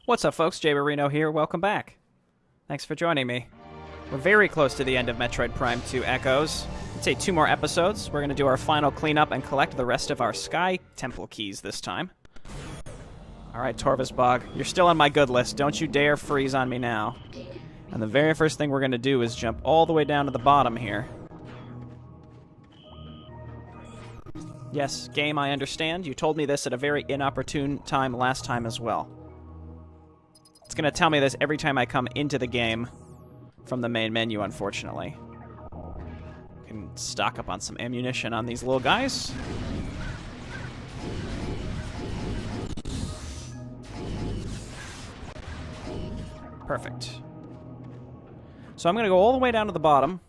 What's up, folks? Jay Marino here. Welcome back. Thanks for joining me. We're very close to the end of Metroid Prime 2 Echoes. I'd say 2 more episodes. We're going to do our final cleanup and collect the rest of our Sky Temple keys this time. Alright, Torvus Bog, you're still on my good list. Don't you dare freeze on me now. And the very first thing we're going to do is jump all the way down to the bottom here. Yes, game, I understand. You told me this at a very inopportune time last time as well. It's going to tell me this every time I come into the game from the main menu, unfortunately. Can stock up on some ammunition on these little guys. Perfect. So I'm going to go all the way down to the bottom,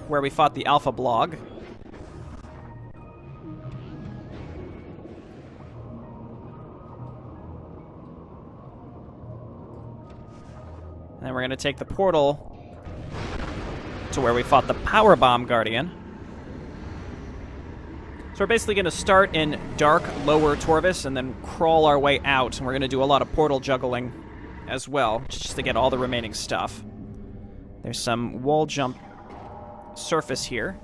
where we fought the Alpha Blog. And then we're going to take the portal to where we fought the Power Bomb Guardian. So we're basically going to start in dark, lower Torvus and then crawl our way out. And we're going to do a lot of portal juggling as well, just to get all the remaining stuff. There's some wall jump surface here.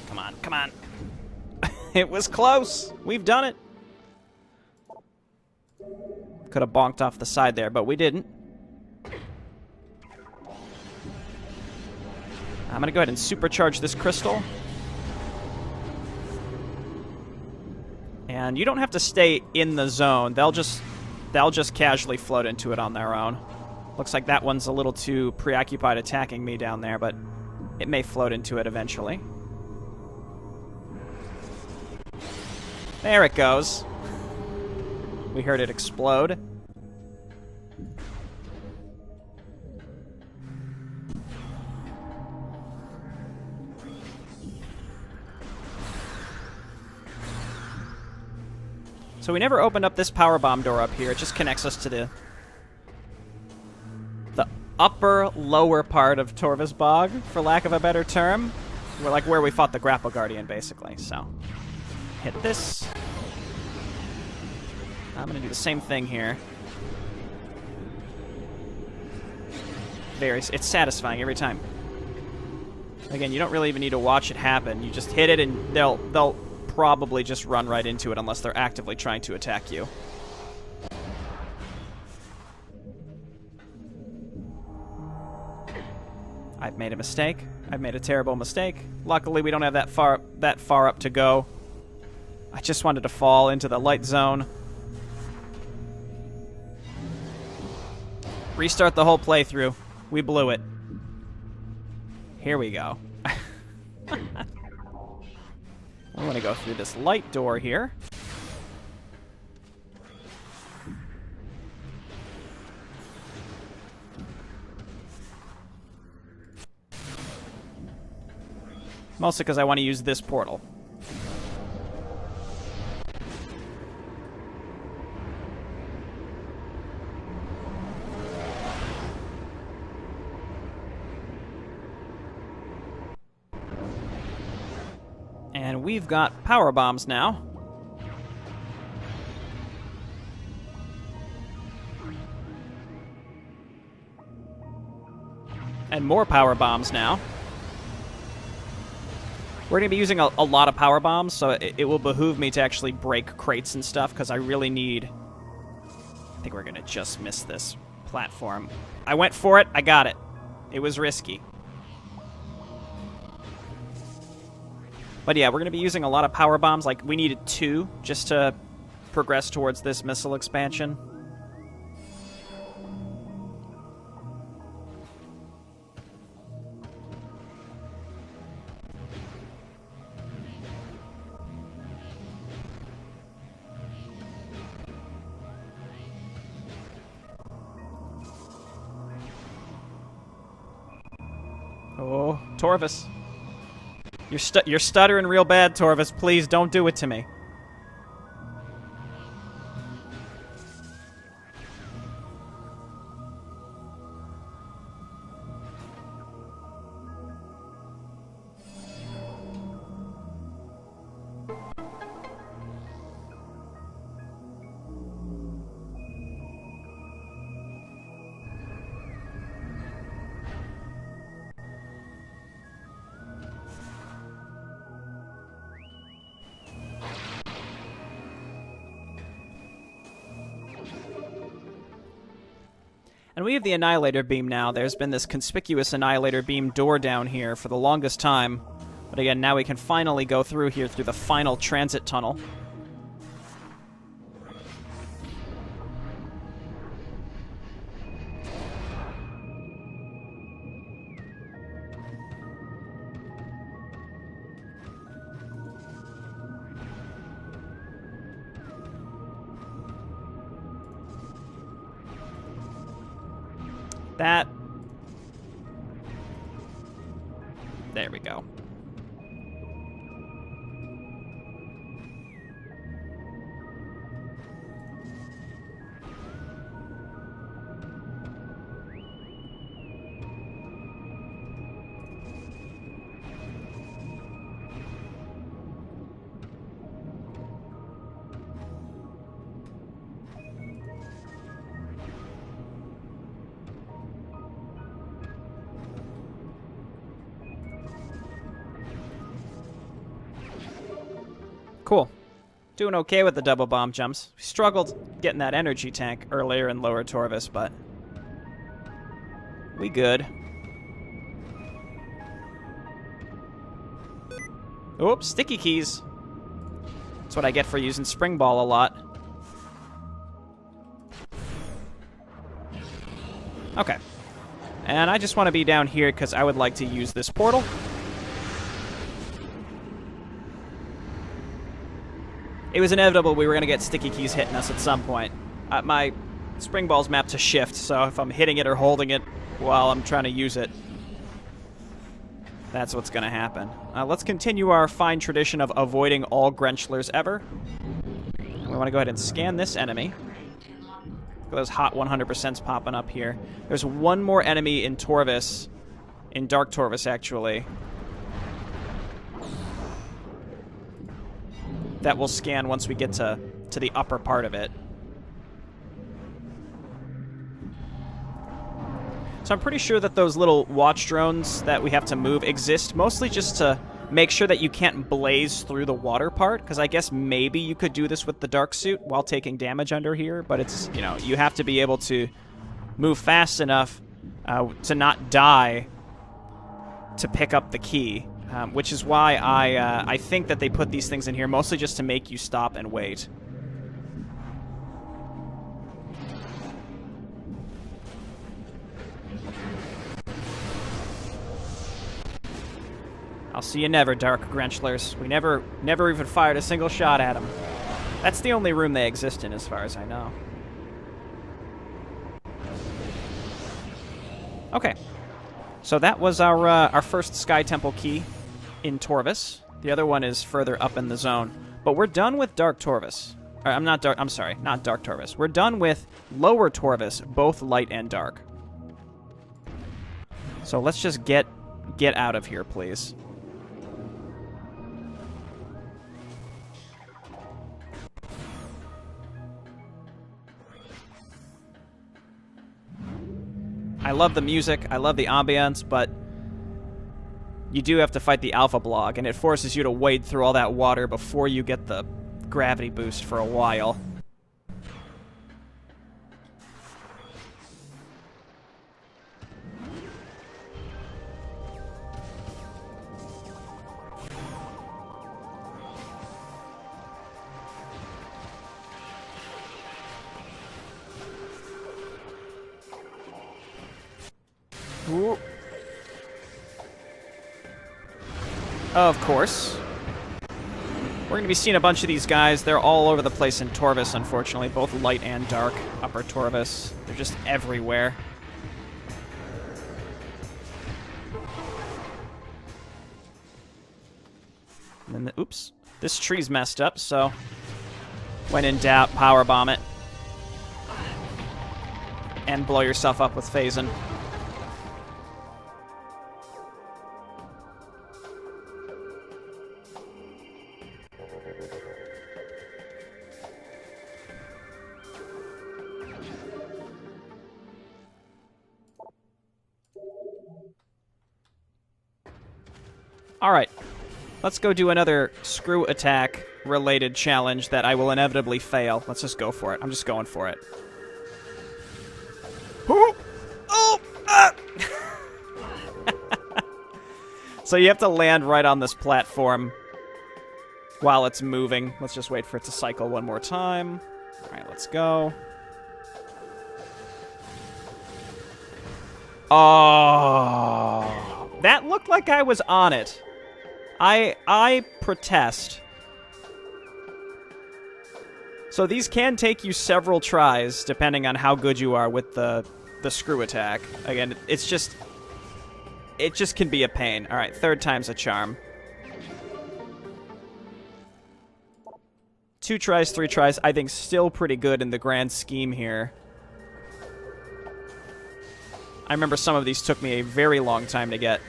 Come on, come on. It was close. We've done it. Could have bonked off the side there, but we didn't. I'm going to go ahead and supercharge this crystal. And you don't have to stay in the zone. They'll just casually float into it on their own. Looks like that one's a little too preoccupied attacking me down there, but it may float into it eventually. There it goes. We heard it explode. So we never opened up this power bomb door up here. It just connects us to the upper, lower part of Torvus Bog, for lack of a better term. We're like where we fought the Grapple Guardian, basically. So hit this. I'm going to do the same thing here. It's satisfying every time. Again, you don't really even need to watch it happen. You just hit it and they'll probably just run right into it unless they're actively trying to attack you. I've made a mistake. I've made a terrible mistake. Luckily, we don't have that far up to go. I just wanted to fall into the light zone. Restart the whole playthrough. We blew it. Here we go. I want to go through this light door here. Mostly because I want to use this portal. And we've got power bombs now. And more power bombs now. We're going to be using a lot of power bombs, so it will behoove me to actually break crates and stuff, because I really need... I think we're going to just miss this platform. I went for it. I got it. It was risky. But yeah, we're going to be using a lot of power bombs. Like, we needed 2 just to progress towards this missile expansion. Oh, Torvus. You're stuttering real bad, Torvus. Please don't do it to me. And we have the Annihilator Beam now. There's been this conspicuous Annihilator Beam door down here for the longest time. But again, now we can finally go through here through the final transit tunnel. That. There we go. Cool. Doing okay with the double bomb jumps. We struggled getting that energy tank earlier in Lower Torvis, but we good. Oops, sticky keys. That's what I get for using Spring Ball a lot. Okay. And I just want to be down here because I would like to use this portal. It was inevitable we were going to get sticky keys hitting us at some point. My Spring Ball's mapped to shift, so if I'm hitting it or holding it while I'm trying to use it, that's what's going to happen. Let's continue our fine tradition of avoiding all Grenchlers ever. And we want to go ahead and scan this enemy. Look at those hot 100%s popping up here. There's one more enemy in Torvis, in Dark Torvis actually, that we'll scan once we get to the upper part of it. So I'm pretty sure that those little watch drones that we have to move exist mostly just to make sure that you can't blaze through the water part, because I guess maybe you could do this with the dark suit while taking damage under here, but it's, you know, you have to be able to move fast enough to not die to pick up the key. Which is why I think that they put these things in here mostly just to make you stop and wait. I'll see you never, Dark Grenchlers. We never even fired a single shot at them. That's the only room they exist in, as far as I know. Okay. So that was our first Sky Temple key in Torvis. The other one is further up in the zone. But we're done with Dark Torvis. Not Dark Torvis. We're done with Lower Torvis, both light and dark. So let's just get out of here, please. I love the music, I love the ambience, but you do have to fight the Alpha Blog, and it forces you to wade through all that water before you get the gravity boost for a while. Ooh. Of course. We're going to be seeing a bunch of these guys. They're all over the place in Torvis, unfortunately. Both light and dark. Upper Torvis. They're just everywhere. And then oops. This tree's messed up, so when in doubt, power bomb it. And blow yourself up with Phazon. Alright, let's go do another screw attack related challenge that I will inevitably fail. Let's just go for it. I'm just going for it. Oh! Ah! So you have to land right on this platform while it's moving. Let's just wait for it to cycle one more time. Alright, let's go. Oh, that looked like I was on it. I protest. So these can take you several tries, depending on how good you are with the screw attack. Again, it just can be a pain. All right, third time's a charm. 2 tries, 3 tries, I think still pretty good in the grand scheme here. I remember some of these took me a very long time to get.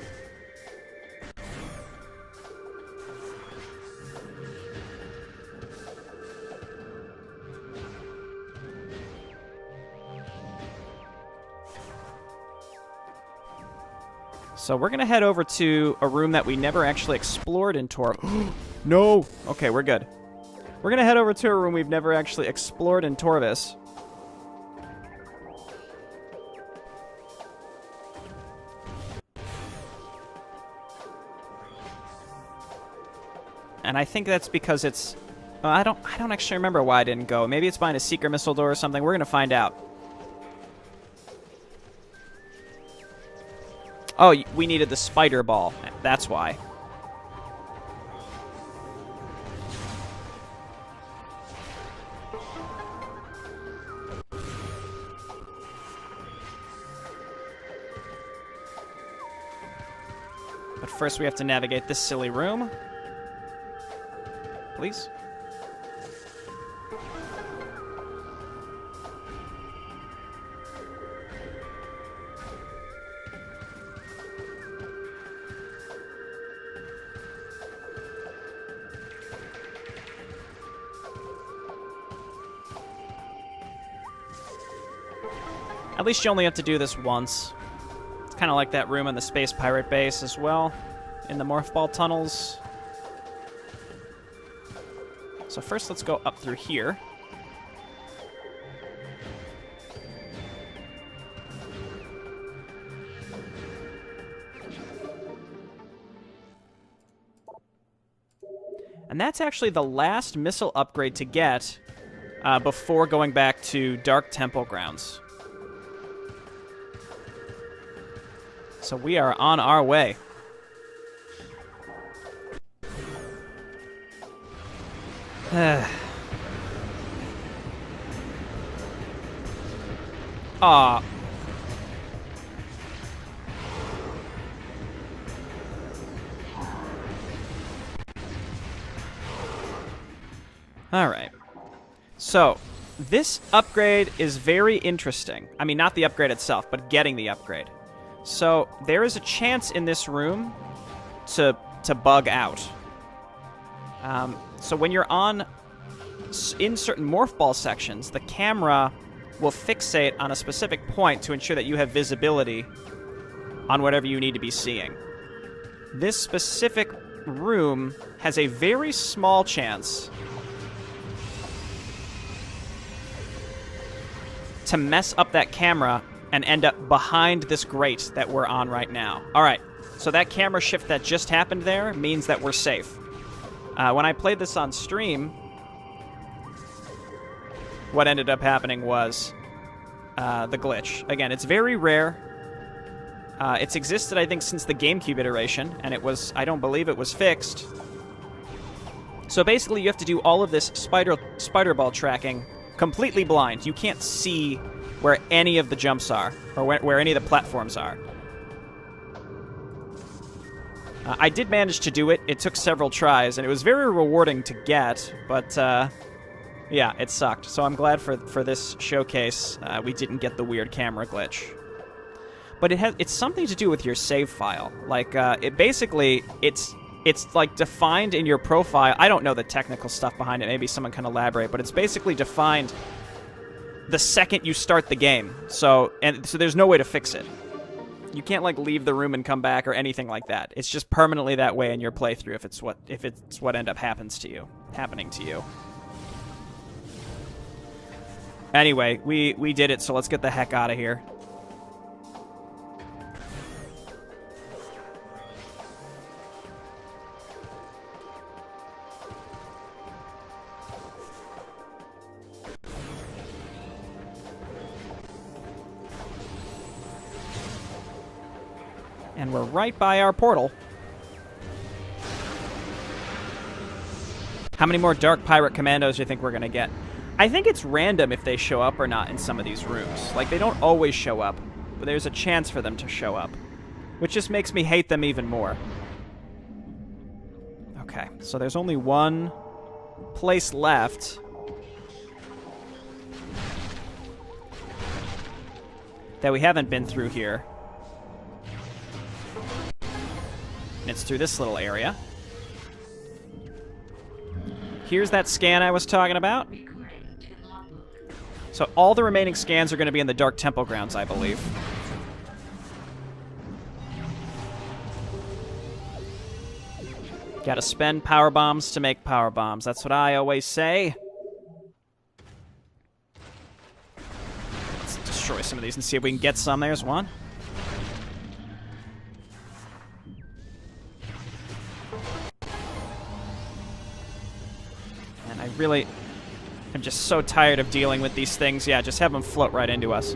So we're going to head over to a room that we never actually explored in Tor... No! Okay, we're good. We're going to head over to a room we've never actually explored in Torvis. And I think that's because it's... I don't actually remember why I didn't go. Maybe it's behind a secret missile door or something. We're going to find out. Oh, we needed the spider ball. That's why. But first we have to navigate this silly room. Please. At least you only have to do this once. It's kind of like that room in the Space Pirate base as well, in the Morph Ball tunnels. So first let's go up through here. And that's actually the last missile upgrade to get before going back to Dark Temple grounds. So we are on our way. Aw. Alright. So, this upgrade is very interesting. I mean, not the upgrade itself, but getting the upgrade. So, there is a chance in this room to bug out. So when you're in certain Morph Ball sections, the camera will fixate on a specific point to ensure that you have visibility on whatever you need to be seeing. This specific room has a very small chance to mess up that camera and end up behind this grate that we're on right now. Alright, so that camera shift that just happened there means that we're safe. When I played this on stream, what ended up happening was the glitch. Again, it's very rare. It's existed, I think, since the GameCube iteration, and I don't believe it was fixed. So basically, you have to do all of this spider ball tracking completely blind. You can't see where any of the jumps are, or where any of the platforms are. I did manage to do it. It took several tries, and it was very rewarding to get, but yeah, it sucked. So I'm glad for this showcase we didn't get the weird camera glitch. But it's something to do with your save file. Like, it's it's like defined in your profile. I don't know the technical stuff behind it. Maybe someone can elaborate, but it's basically defined the second you start the game. So there's no way to fix it. You can't like leave the room and come back or anything like that. It's just permanently that way in your playthrough if it's what end up happening to you. Anyway, we did it, so let's get the heck out of here. And we're right by our portal. How many more Dark Pirate Commandos do you think we're going to get? I think it's random if they show up or not in some of these rooms. Like, they don't always show up, but there's a chance for them to show up, which just makes me hate them even more. Okay, so there's only one place left. That we haven't been through here. And it's through this little area. Here's that scan I was talking about. So all the remaining scans are going to be in the Dark Temple grounds, I believe. Gotta spend power bombs to make power bombs. That's what I always say. Let's destroy some of these and see if we can get some. There's one. And I'm just so tired of dealing with these things. Yeah, just have them float right into us.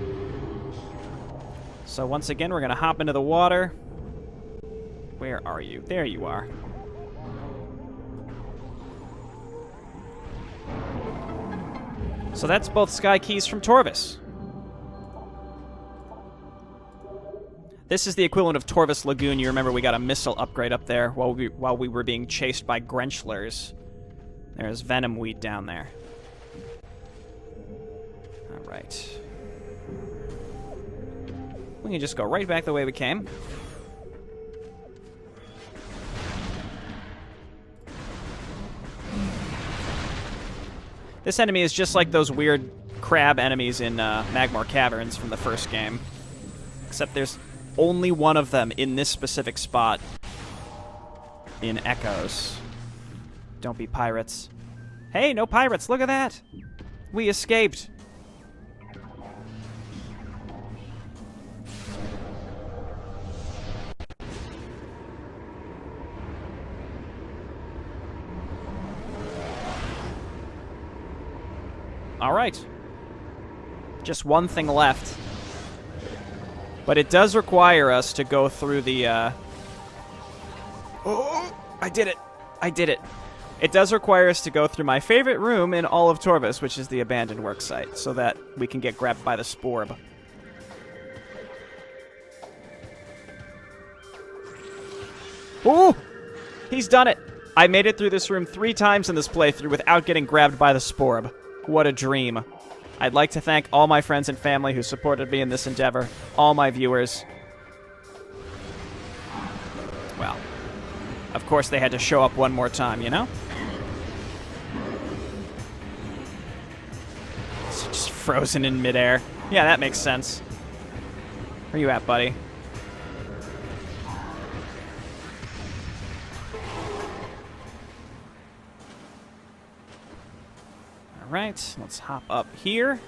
So once again, we're going to hop into the water. Where are you? There you are. So that's both Sky Keys from Torvus. This is the equivalent of Torvus Lagoon. You remember we got a missile upgrade up there while we were being chased by Grenchlers. There's Venom Weed down there. Alright. We can just go right back the way we came. This enemy is just like those weird crab enemies in Magmor Caverns from the first game. Except there's only one of them in this specific spot in Echoes. Don't be pirates. Hey, no pirates, look at that! We escaped. Alright. Just one thing left. But it does require us to go through the, Oh! I did it! I did it! It does require us to go through my favorite room in all of Torvus, which is the abandoned worksite, so that we can get grabbed by the Sporb. Ooh! He's done it! I made it through this room 3 times in this playthrough without getting grabbed by the Sporb. What a dream. I'd like to thank all my friends and family who supported me in this endeavor, all my viewers. Well, of course they had to show up one more time, you know? It's just frozen in midair. Yeah, that makes sense. Where you at, buddy? Alright, let's hop up here.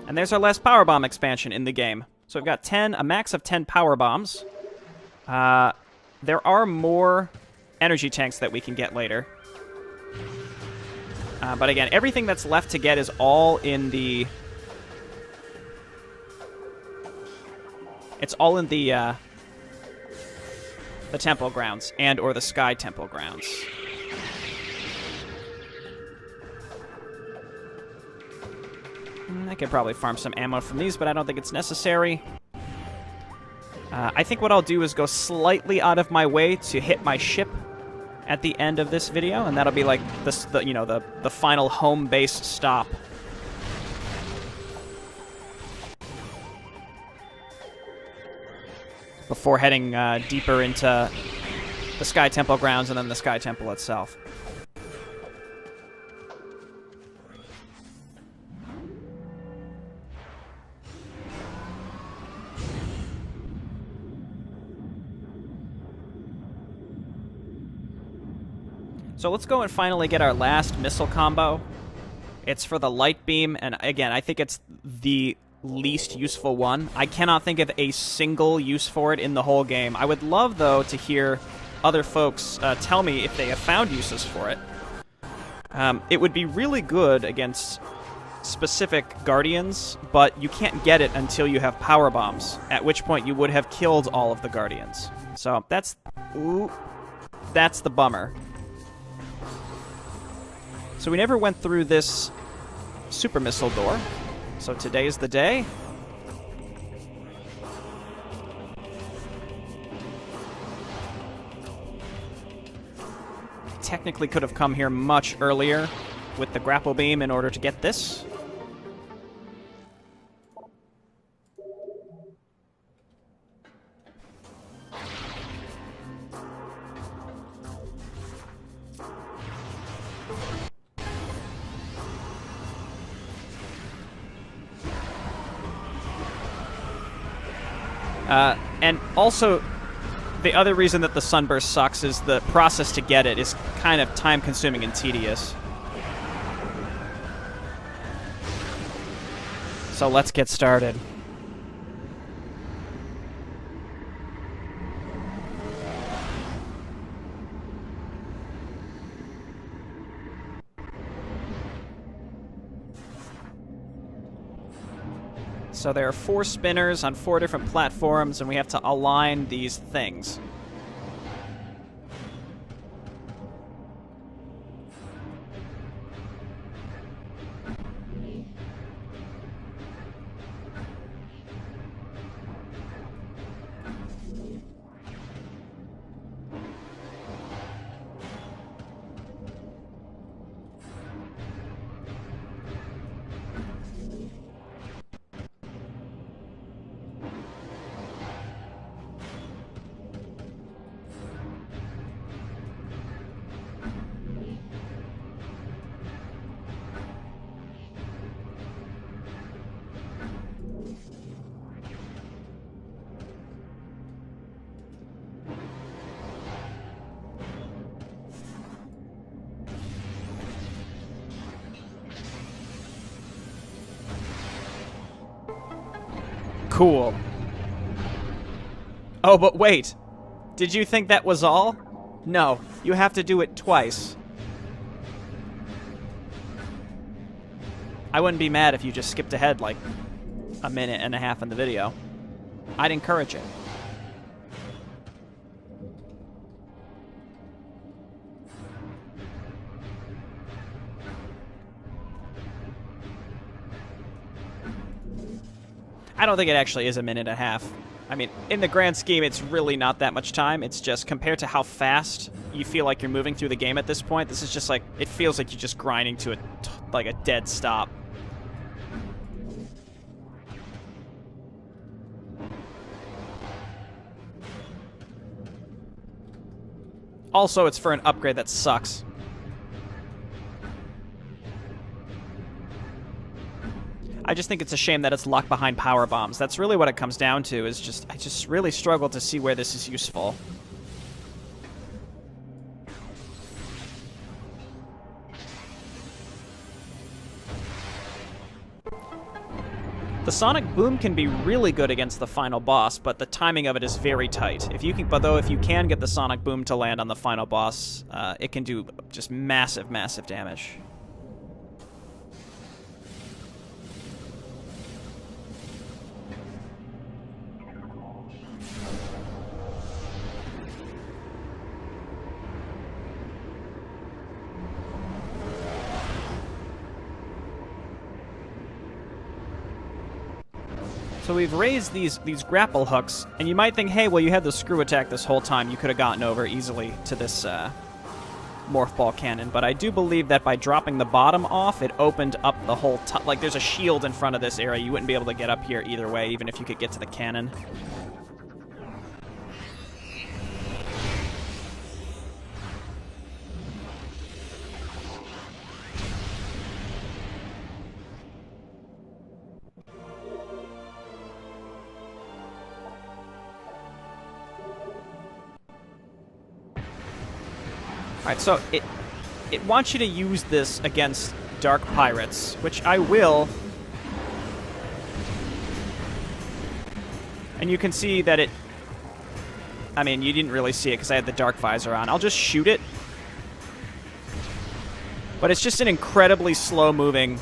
And there's our last power bomb expansion in the game. So we've got a max of 10 power bombs. There are more energy tanks that we can get later. But again, everything that's left to get is all in the... It's all in the temple grounds, and or the Sky Temple grounds. I could probably farm some ammo from these, but I don't think it's necessary. I think what I'll do is go slightly out of my way to hit my ship at the end of this video, and that'll be like the final home base stop. before heading deeper into the Sky Temple grounds and then the Sky Temple itself. So let's go and finally get our last missile combo. It's for the light beam, and again, I think it's the least useful one. I cannot think of a single use for it in the whole game. I would love, though, to hear other folks tell me if they have found uses for it. It would be really good against specific Guardians, but you can't get it until you have power bombs, at which point you would have killed all of the Guardians. So that's the bummer. So we never went through this super missile door. So today's the day. Technically could have come here much earlier with the grapple beam in order to get this. And also, the other reason that the Sunburst sucks is the process to get it is kind of time-consuming and tedious. So let's get started. So there are 4 spinners on 4 different platforms, and we have to align these things. Cool. Oh, but wait. Did you think that was all? No, you have to do it twice. I wouldn't be mad if you just skipped ahead like a minute and a half in the video. I'd encourage it. I don't think it actually is a minute and a half. I mean, in the grand scheme, it's really not that much time. It's just compared to how fast you feel like you're moving through the game at this point, this is just like, it feels like you're just grinding to a dead stop. Also, it's for an upgrade that sucks. I just think it's a shame that it's locked behind power bombs. That's really what it comes down to, is just, I just really struggle to see where this is useful. The sonic boom can be really good against the final boss, but the timing of it is very tight. If you can get the sonic boom to land on the final boss, it can do just massive, massive damage. So we've raised these grapple hooks, and you might think, hey, well, you had the screw attack this whole time. You could have gotten over easily to this morph ball cannon. But I do believe that by dropping the bottom off, it opened up the whole top. Like, there's a shield in front of this area. You wouldn't be able to get up here either way, even if you could get to the cannon. Alright, so it wants you to use this against Dark Pirates, which I will. And you can see that it... I mean, you didn't really see it because I had the Dark Visor on. I'll just shoot it. But it's just an incredibly slow-moving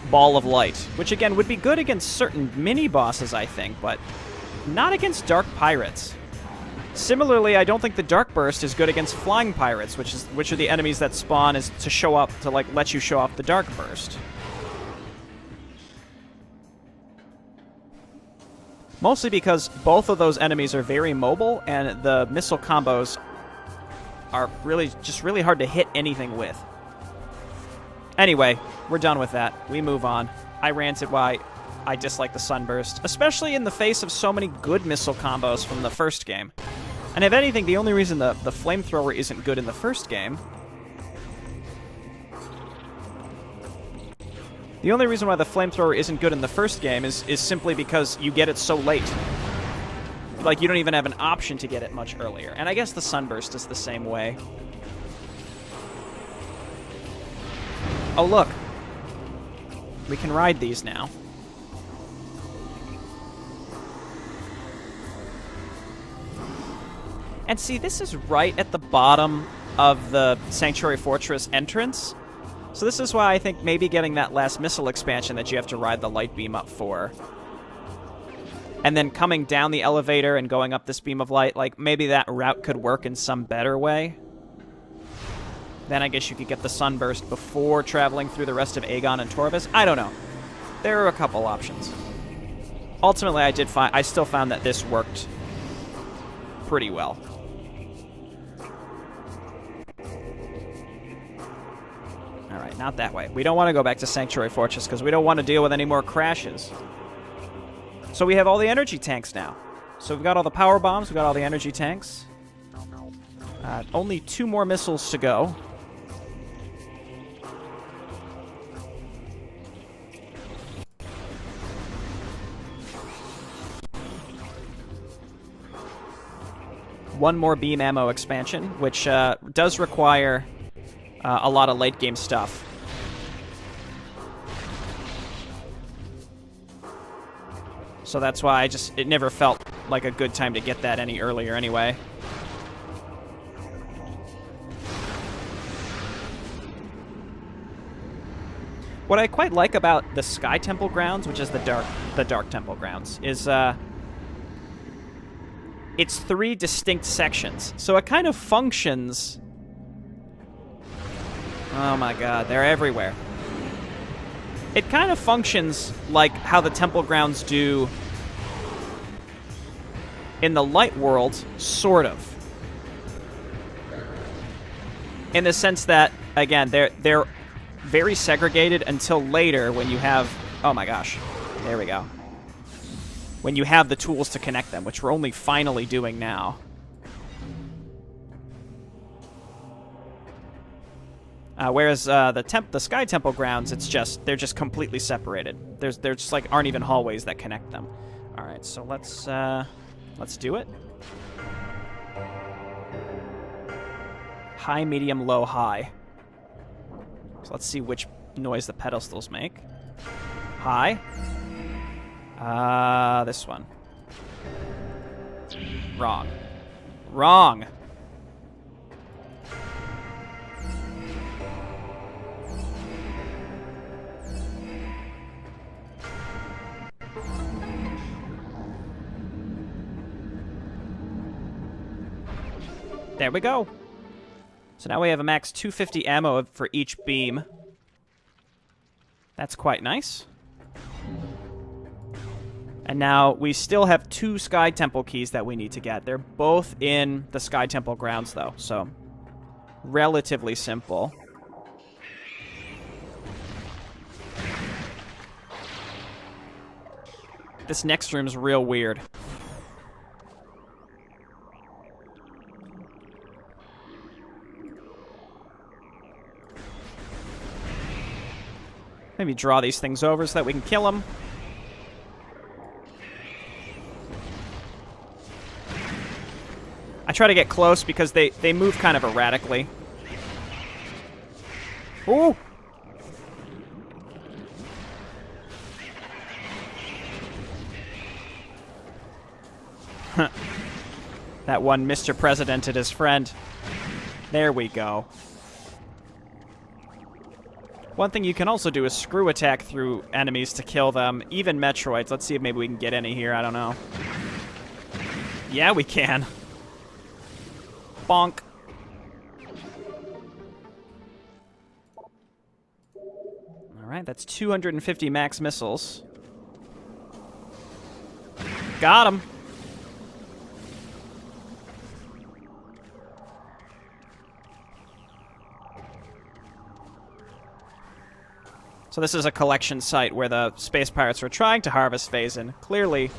ball of light, which, again, would be good against certain mini-bosses, I think, but not against Dark Pirates. Similarly, I don't think the Dark Burst is good against Flying Pirates, which are the enemies that spawn is to show up, to, like, let you show off the Dark Burst. Mostly because both of those enemies are very mobile, and the missile combos are really hard to hit anything with. Anyway, we're done with that. We move on. I ranted why I dislike the Sunburst, especially in the face of so many good missile combos from the first game. And if anything, the only reason the Flamethrower isn't good in the first game... The only reason why the Flamethrower isn't good in the first game is simply because you get it so late. Like, you don't even have an option to get it much earlier. And I guess the Sunburst is the same way. Oh, look. We can ride these now. And see, this is right at the bottom of the Sanctuary Fortress entrance. So this is why I think maybe getting that last missile expansion that you have to ride the light beam up for. And then coming down the elevator and going up this beam of light, like, maybe that route could work in some better way. Then I guess you could get the Sunburst before traveling through the rest of Aegon and Torvus. I don't know. There are a couple options. Ultimately, I still found that this worked pretty well. Alright, not that way. We don't want to go back to Sanctuary Fortress because we don't want to deal with any more crashes. So we have all the energy tanks now. So we've got all the power bombs, we've got all the energy tanks. Only 2 more missiles to go. One more beam ammo expansion, which does require a lot of late game stuff. So that's why it never felt like a good time to get that any earlier anyway. What I quite like about the Sky Temple grounds, which is the Dark Temple grounds, is it's 3 distinct sections. So it kind of functions... Oh my god, they're everywhere. It kind of functions like how the temple grounds do in the light world, sort of. In the sense that, again, they're very segregated until later when you have... Oh my gosh. There we go. When you have the tools to connect them, which we're only finally doing now. Whereas the Sky Temple grounds, they're just completely separated. There's just like aren't even hallways that connect them. All right, so let's do it. High, medium, low, high. So let's see which noise the pedestals make. High. This one. Wrong. Wrong. There we go. So now we have a max 250 ammo for each beam. That's quite nice. And now we still have 2 Sky Temple keys that we need to get. They're both in the Sky Temple grounds, though, so relatively simple. This next room's real weird. Maybe draw these things over so that we can kill them. I try to get close because they move kind of erratically. Ooh! That one Mr. President and his friend. There we go. One thing you can also do is screw attack through enemies to kill them, even Metroids. Let's see if maybe we can get any here. I don't know. Yeah, we can. Bonk. Alright, that's 250 max missiles. Got him. So this is a collection site where the space pirates were trying to harvest Phazon. Clearly,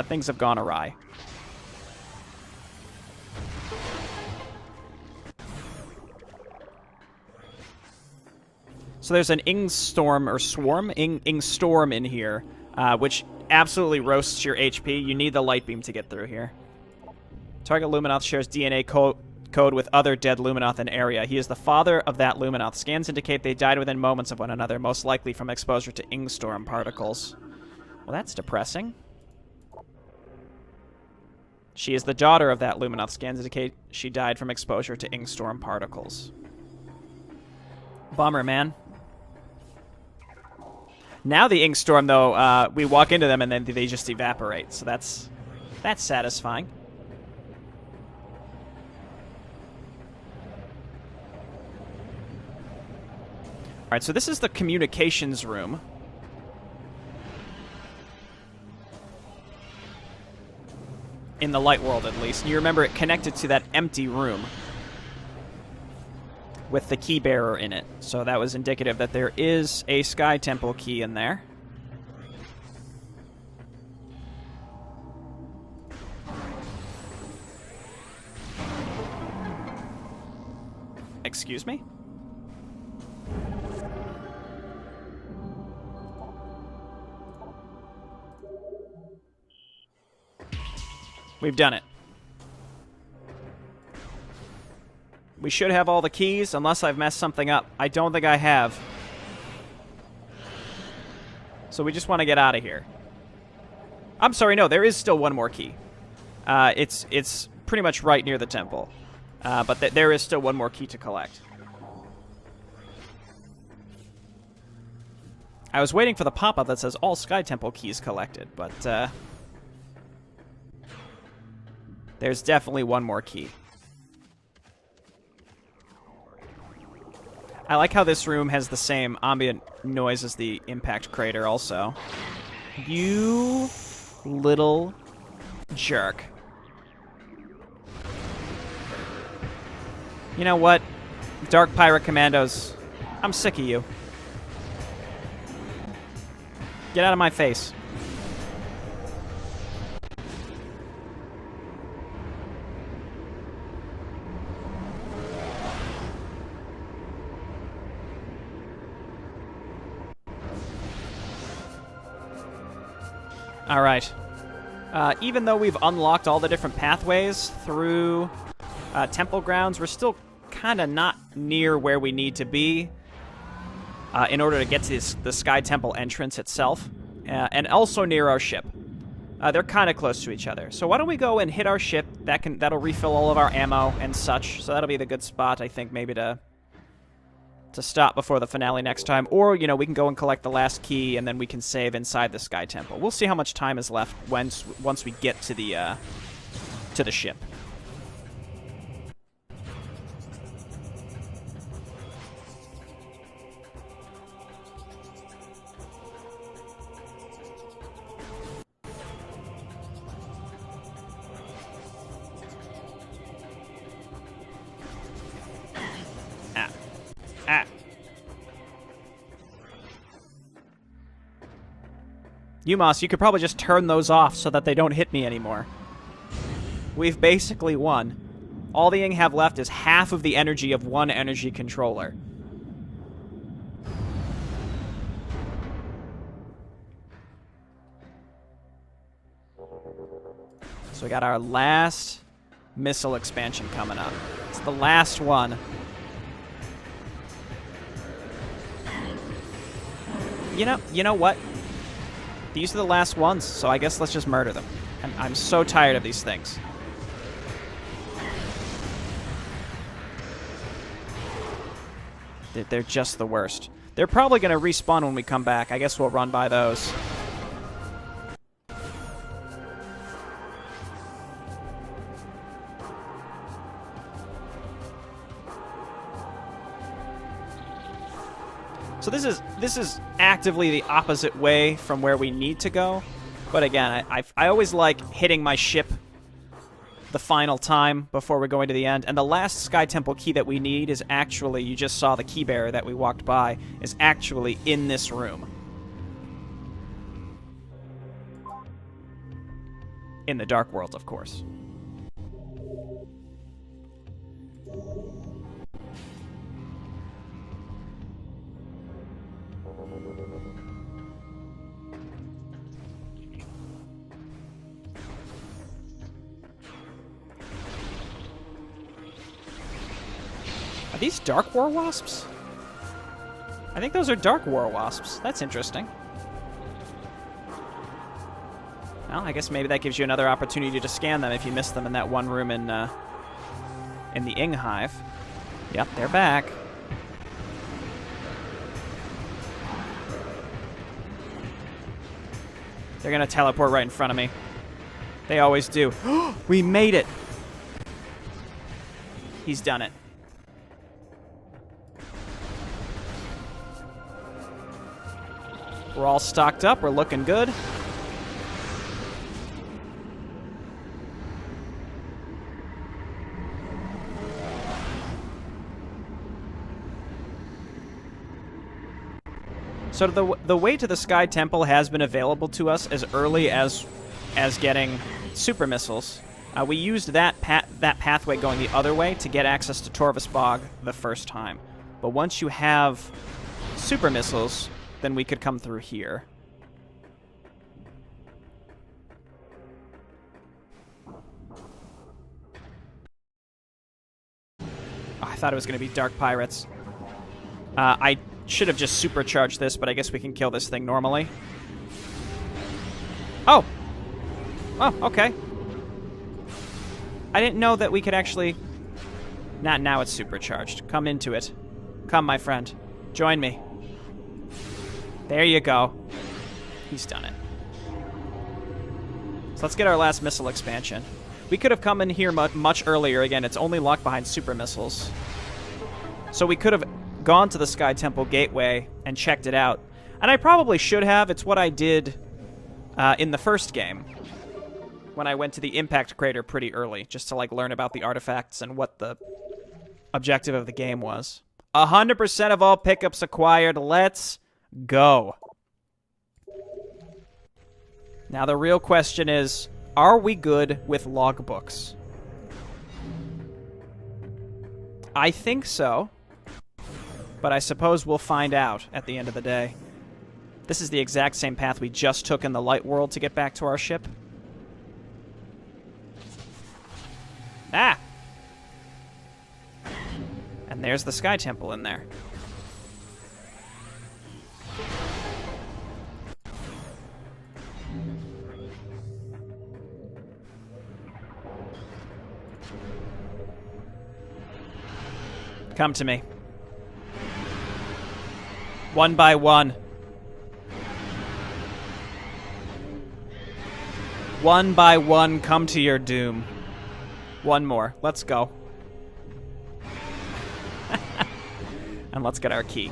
things have gone awry. So there's an Ing Storm, or Swarm? Ing Storm in here, which absolutely roasts your HP. You need the light beam to get through here. Target Luminoth shares DNA code with other dead Luminoth in area. He is the father of that Luminoth. Scans indicate they died within moments of one another, most likely from exposure to Ing Storm particles. Well, that's depressing. She is the daughter of that Luminoth. Scans indicate she died from exposure to Ing Storm particles. Bummer, man. Now the Ing Storm, though, we walk into them and then they just evaporate. So that's satisfying. Alright, so this is the communications room. In the light world, at least. And you remember it connected to that empty room with the key bearer in it. So that was indicative that there is a Sky Temple key in there. Excuse me? We've done it. We should have all the keys, unless I've messed something up. I don't think I have. So we just want to get out of here. I'm sorry, no, there is still one more key. It's pretty much right near the temple. But there is still one more key to collect. I was waiting for the pop-up that says all Sky Temple keys collected, but there's definitely one more key. I like how this room has the same ambient noise as the impact crater also. You little jerk. You know what? Dark Pirate Commandos, I'm sick of you. Get out of my face. Alright. Even though we've unlocked all the different pathways through Temple Grounds, we're still kind of not near where we need to be in order to get to the Sky Temple entrance itself, and also near our ship. They're kind of close to each other. So why don't we go and hit our ship? That'll refill all of our ammo and such, so that'll be the good spot, I think, maybe to stop before the finale next time. Or, you know, we can go and collect the last key, and then we can save inside the Sky Temple. We'll see how much time is left once we get to the ship. UMOS, you could probably just turn those off so that they don't hit me anymore. We've basically won. All the Ing have left is half of the energy of one energy controller. So we got our last missile expansion coming up. It's the last one. You know what? These are the last ones, so I guess let's just murder them. I'm so tired of these things. They're just the worst. They're probably going to respawn when we come back. I guess we'll run by those. So this is actively the opposite way from where we need to go. But again, I always like hitting my ship the final time before we're going to the end. And the last Sky Temple key that we need is actually, you just saw the key bearer that we walked by, is actually in this room. In the Dark World, of course. Are these Dark War Wasps? I think those are Dark War Wasps. That's interesting. Well, I guess maybe that gives you another opportunity to scan them if you missed them in that one room in the Ing Hive. Yep, they're back. They're gonna teleport right in front of me. They always do. We made it! He's done it. We're all stocked up. We're looking good. So the way to the Sky Temple has been available to us as early as getting super missiles. We used that pathway going the other way to get access to Torvus Bog the first time. But once you have super missiles, then we could come through here. Oh, I thought it was going to be Dark Pirates. I should have just supercharged this, but I guess we can kill this thing normally. Oh! Oh, okay. I didn't know that we could actually... Not now it's supercharged. Come into it. Come, my friend. Join me. There you go. He's done it. So let's get our last missile expansion. We could have come in here much earlier. Again, it's only locked behind super missiles. So we could have gone to the Sky Temple Gateway and checked it out. And I probably should have. It's what I did in the first game, when I went to the Impact Crater pretty early, just to like learn about the artifacts and what the objective of the game was. 100% of all pickups acquired. Let's go. Now the real question is, are we good with logbooks? I think so, but I suppose we'll find out at the end of the day. This is the exact same path we just took in the light world to get back to our ship. Ah! And there's the Sky Temple in there. Come to me. One by one. One by one, come to your doom. One more. Let's go. And let's get our key.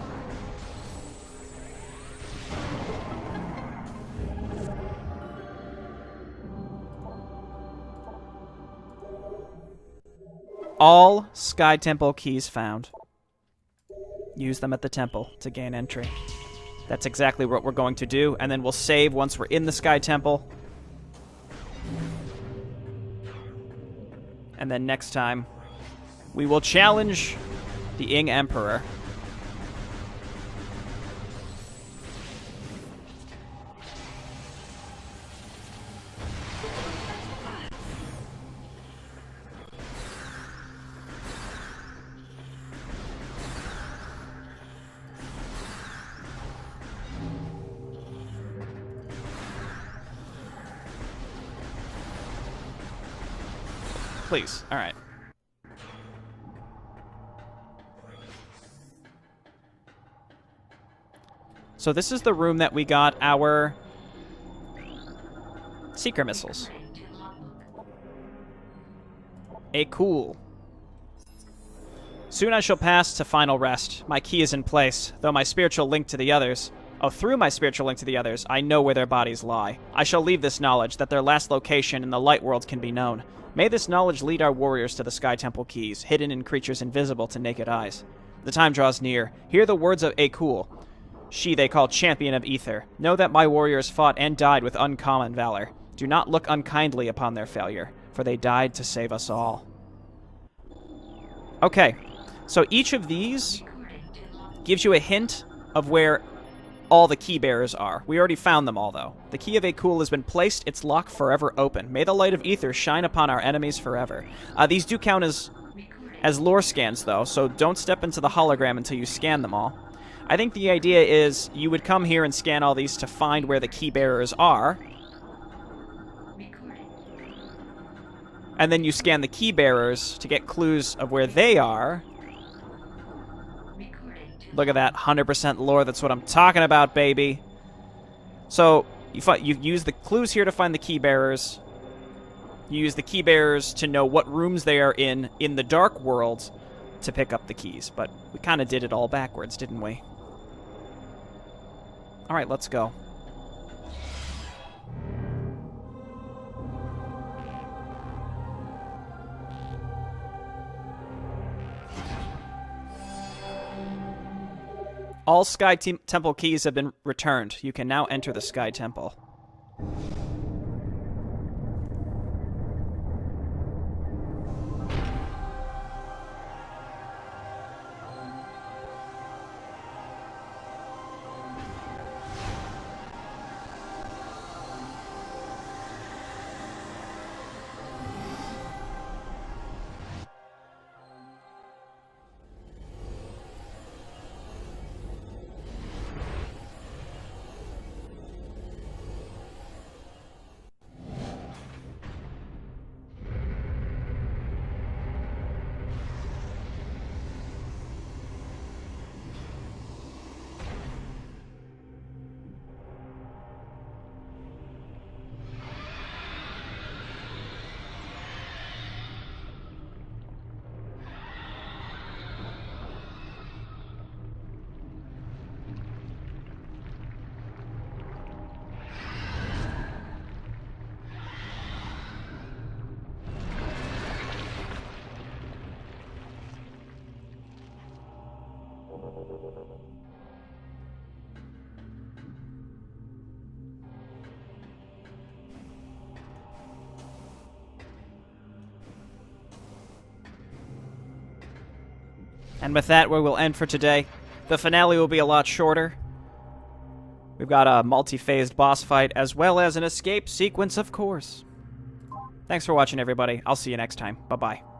All Sky Temple keys found. Use them at the temple to gain entry. That's exactly what we're going to do, and then we'll save once we're in the Sky Temple. And then next time, we will challenge the Ing Emperor. Please. All right. So this is the room that we got our seeker missiles. Cool. Soon I shall pass to final rest. My key is in place, though my spiritual link to the others. Oh, through my spiritual link to the others, I know where their bodies lie. I shall leave this knowledge, that their last location in the light world can be known. May this knowledge lead our warriors to the Sky Temple keys, hidden in creatures invisible to naked eyes. The time draws near. Hear the words of Cool. She they call Champion of Ether. Know that my warriors fought and died with uncommon valor. Do not look unkindly upon their failure, for they died to save us all. Okay, so each of these gives you a hint of where all the key bearers are. We already found them all, though. The key of Cool has been placed, its lock forever open. May the light of Ether shine upon our enemies forever. These do count as lore scans, though, so don't step into the hologram until you scan them all. I think the idea is you would come here and scan all these to find where the key bearers are. And then you scan the key bearers to get clues of where they are. Look at that, 100% lore, that's what I'm talking about, baby. So, you use the clues here to find the key bearers. You use the key bearers to know what rooms they are in the dark world to pick up the keys. But we kind of did it all backwards, didn't we? Alright, let's go. All Sky Temple keys have been returned. You can now enter the Sky Temple. And with that, we will end for today. The finale will be a lot shorter. We've got a multi-phased boss fight, as well as an escape sequence, of course. Thanks for watching, everybody. I'll see you next time. Bye-bye.